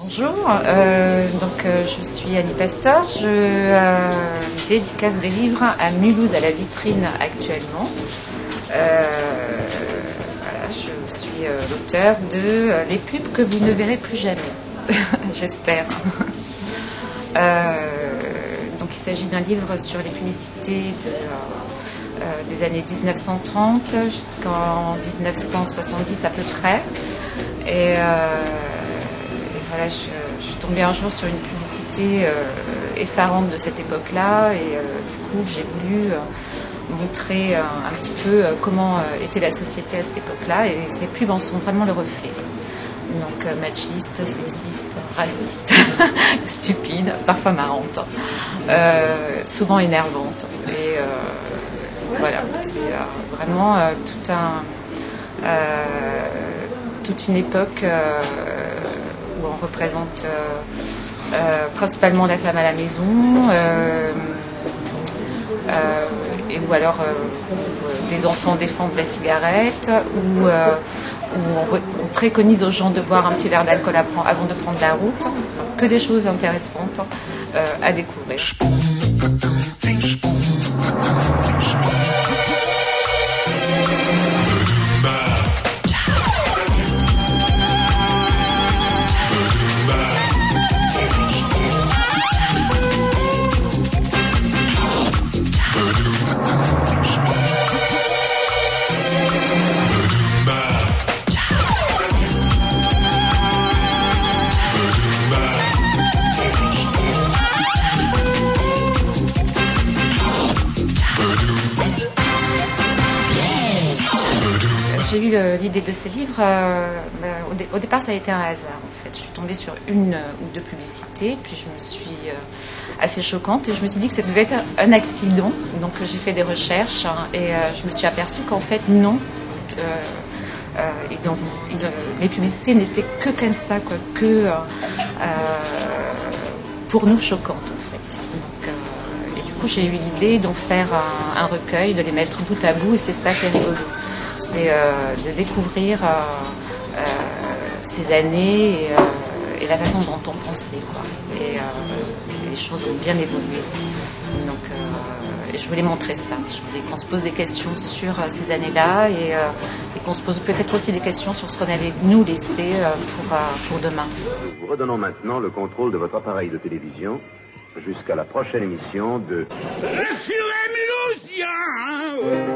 Bonjour, je suis Annie Pasteur, je dédicace des livres à Mulhouse à la vitrine actuellement. Voilà, je suis l'auteur de Les pubs que vous ne verrez plus jamais, j'espère. Donc il s'agit d'un livre sur les publicités des années 1930 jusqu'en 1970 à peu près. Et voilà, je suis tombée un jour sur une publicité effarante de cette époque-là et du coup j'ai voulu montrer un petit peu comment était la société à cette époque-là, et ces pubs en sont vraiment le reflet. Donc machiste, sexiste, raciste, stupide, parfois marrante, souvent énervante. Et voilà, c'est vraiment toute une époque où on représente principalement la femme à la maison, et où alors des enfants défendent la cigarette, où on préconise aux gens de boire un petit verre d'alcool avant de prendre la route. Enfin, que des choses intéressantes à découvrir. J'ai eu l'idée de ces livres, au départ ça a été un hasard en fait. Je suis tombée sur une ou deux publicités, puis je me suis assez choquante et je me suis dit que ça devait être un accident. Donc j'ai fait des recherches et je me suis aperçue qu'en fait non. Les publicités n'étaient que comme ça, quoi, que pour nous choquantes en fait. Donc, et du coup j'ai eu l'idée d'en faire un recueil, de les mettre bout à bout, et c'est ça qui est rigolo. C'est de découvrir ces années et la façon dont on pensait, quoi. Et les choses ont bien évolué. Donc, et je voulais montrer ça. Je voulais qu'on se pose des questions sur ces années-là et qu'on se pose peut-être aussi des questions sur ce qu'on allait nous laisser pour demain. Nous vous redonnons maintenant le contrôle de votre appareil de télévision jusqu'à la prochaine émission de... Le Furet Mulhousien.